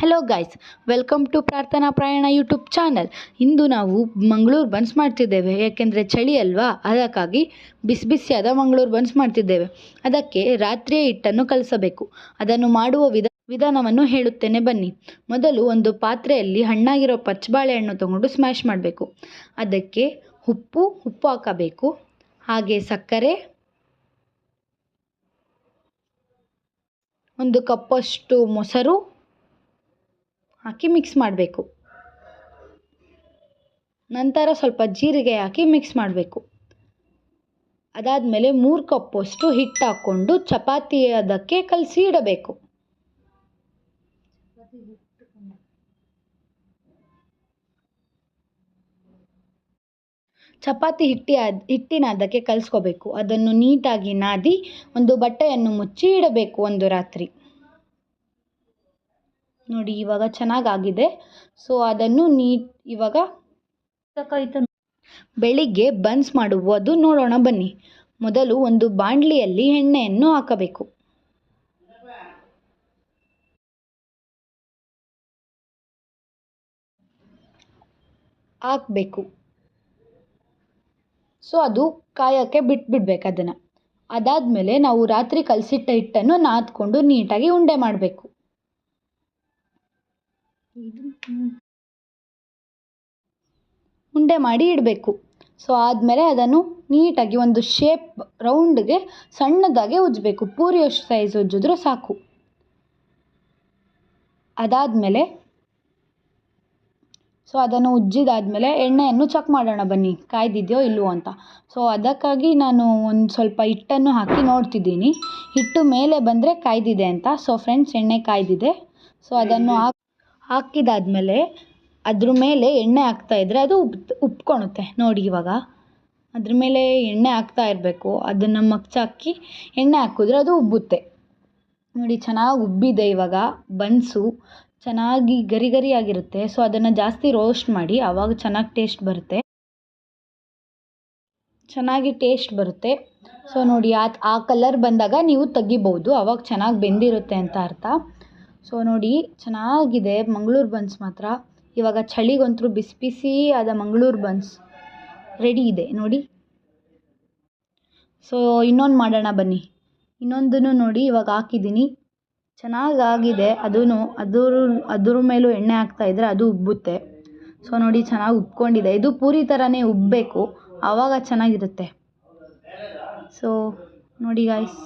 Hello guys, welcome to ಪ್ರಾರ್ಥನಾ ಪ್ರಯಾಣ YouTube channel. ಇಂದು ನಾವು ಮಂಗಳೂರು ಬನ್ಸ್ ಮಾಡ್ತಿದ್ದೇವೆ. ಯಾಕೆಂದರೆ ಚಳಿ ಅಲ್ವಾ, ಅದಕ್ಕಾಗಿ ಬಿಸಿ ಬಿಸಿಯಾದ ಮಂಗಳೂರು ಬನ್ಸ್ ಮಾಡ್ತಿದ್ದೇವೆ. ಅದಕ್ಕೆ ರಾತ್ರಿಯೇ ಹಿಟ್ಟನ್ನು ಕಲಸಬೇಕು. ಅದನ್ನು ಮಾಡುವ ವಿಧಾನವನ್ನು ಹೇಳುತ್ತೇನೆ ಬನ್ನಿ. ಮೊದಲು ಒಂದು ಪಾತ್ರೆಯಲ್ಲಿ ಹಣ್ಣಾಗಿರೋ ಪಚ್ಚಬಾಳೆಹಣ್ಣು ತಗೊಂಡು ಸ್ಮ್ಯಾಶ್ ಮಾಡಬೇಕು. ಅದಕ್ಕೆ ಉಪ್ಪು ಹಾಕಬೇಕು, ಹಾಗೆ ಸಕ್ಕರೆ, ಒಂದು ಕಪ್ಪಷ್ಟು ಮೊಸರು ಹಾಕಿ ಮಿಕ್ಸ್ ಮಾಡಬೇಕು. ನಂತರ ಸ್ವಲ್ಪ ಜೀರಿಗೆ ಹಾಕಿ ಮಿಕ್ಸ್ ಮಾಡಬೇಕು. ಅದಾದಮೇಲೆ 3 ಕಪ್ಪಷ್ಟು ಹಿಟ್ಟು ಹಾಕ್ಕೊಂಡು ಚಪಾತಿ ಅದಕ್ಕೆ ಕಲಸಿ ಇಡಬೇಕು. ಚಪಾತಿ ಹಿಟ್ಟಿನ ಅದಕ್ಕೆ ಕಲಿಸ್ಕೋಬೇಕು. ಅದನ್ನು ನೀಟಾಗಿ ನಾದಿ ಒಂದು ಬಟ್ಟೆಯನ್ನು ಮುಚ್ಚಿ ಇಡಬೇಕು ಒಂದು ರಾತ್ರಿ. ನೋಡಿ, ಇವಾಗ ಚೆನ್ನಾಗಾಗಿದೆ. ಸೊ ಅದನ್ನು ಇವಾಗ ಬೆಳಿಗ್ಗೆ ಬನ್ಸ್ ಮಾಡುವುದು ನೋಡೋಣ ಬನ್ನಿ. ಮೊದಲು ಒಂದು ಬಾಣಲಿಯಲ್ಲಿ ಎಣ್ಣೆಯನ್ನು ಹಾಕಬೇಕು. ಸೊ ಅದು ಕಾಯೋಕ್ಕೆ ಬಿಟ್ಬಿಡ್ಬೇಕು ಅದನ್ನು. ಅದಾದಮೇಲೆ ನಾವು ರಾತ್ರಿ ಕಲಸಿಟ್ಟ ಹಿಟ್ಟನ್ನು ನಾದ್ಕೊಂಡು ನೀಟಾಗಿ ಉಂಡೆ ಮಾಡಬೇಕು. ಉಂಡೆ ಮಾಡಿ ಇಡಬೇಕು. ಸೊ ಆದಮೇಲೆ ಅದನ್ನು ನೀಟಾಗಿ ಒಂದು ಶೇಪ್ ರೌಂಡ್ಗೆ ಸಣ್ಣದಾಗೆ ಉಜ್ಜಬೇಕು. ಪೂರಿಯಷ್ಟು ಸೈಜ್ ಉಜ್ಜಿದ್ರೂ ಸಾಕು. ಅದಾದಮೇಲೆ ಅದನ್ನು ಉಜ್ಜಿದಾದಮೇಲೆ ಎಣ್ಣೆಯನ್ನು ಚೆಕ್ ಮಾಡೋಣ ಬನ್ನಿ, ಕಾಯ್ದಿದೆಯೋ ಇಲ್ಲವೋ ಅಂತ. ಸೊ ಅದಕ್ಕಾಗಿ ನಾನು ಒಂದು ಸ್ವಲ್ಪ ಹಿಟ್ಟನ್ನು ಹಾಕಿ ನೋಡ್ತಿದ್ದೀನಿ. ಹಿಟ್ಟು ಮೇಲೆ ಬಂದರೆ ಕಾಯ್ದಿದೆ ಅಂತ. ಸೊ ಫ್ರೆಂಡ್ಸ್, ಎಣ್ಣೆ ಕಾಯ್ದಿದೆ. ಸೊ ಅದನ್ನು ಹಾಕಿದಾದ್ಮೇಲೆ ಅದ್ರ ಮೇಲೆ ಎಣ್ಣೆ ಹಾಕ್ತಾಯಿದ್ರೆ ಅದು ಉಬ್ಕೊಳುತ್ತೆ. ನೋಡಿ, ಇವಾಗ ಅದ್ರ ಮೇಲೆ ಎಣ್ಣೆ ಹಾಕ್ತಾ ಇರಬೇಕು. ಅದನ್ನು ಮಗ್ಚಾಕಿ ಎಣ್ಣೆ ಹಾಕಿದ್ರೆ ಅದು ಉಬ್ಬುತ್ತೆ. ನೋಡಿ, ಚೆನ್ನಾಗಿ ಉಬ್ಬಿದೆ. ಇವಾಗ ಬನ್ಸು ಚೆನ್ನಾಗಿ ಗರಿ ಗರಿಯಾಗಿರುತ್ತೆ. ಸೊ ಅದನ್ನು ಜಾಸ್ತಿ ರೋಸ್ಟ್ ಮಾಡಿ, ಆವಾಗ ಚೆನ್ನಾಗಿ ಟೇಸ್ಟ್ ಬರುತ್ತೆ. ಸೊ ನೋಡಿ, ಆ ಕಲರ್ ಬಂದಾಗ ನೀವು ತೆಗಿಬೋದು, ಆವಾಗ ಚೆನ್ನಾಗಿ ಬೆಂದಿರುತ್ತೆ ಅಂತ ಅರ್ಥ. ಸೊ ನೋಡಿ, ಚೆನ್ನಾಗಿದೆ ಮಂಗಳೂರು ಬನ್ಸ್ ಮಾತ್ರ. ಇವಾಗ ಚಳಿಗಂತೂ ಬಿಸಿ ಬಿಸಿ ಆದ ಮಂಗಳೂರು ಬನ್ಸ್ ರೆಡಿ ಇದೆ ನೋಡಿ. ಸೊ ಇನ್ನೊಂದು ಮಾಡೋಣ ಬನ್ನಿ. ಇನ್ನೊಂದನ್ನು ನೋಡಿ, ಇವಾಗ ಹಾಕಿದ್ದೀನಿ, ಚೆನ್ನಾಗಾಗಿದೆ. ಅದ್ರ ಮೇಲೂ ಎಣ್ಣೆ ಹಾಕ್ತಾಯಿದ್ರೆ ಅದು ಉಬ್ಬುತ್ತೆ. ಸೊ ನೋಡಿ, ಚೆನ್ನಾಗಿ ಉಬ್ಕೊಂಡಿದೆ. ಇದು ಪೂರಿ ಥರನೇ ಉಬ್ಬಬೇಕು, ಆವಾಗ ಚೆನ್ನಾಗಿರುತ್ತೆ. ಸೊ ನೋಡಿ ಗಾಯ್ಸ್.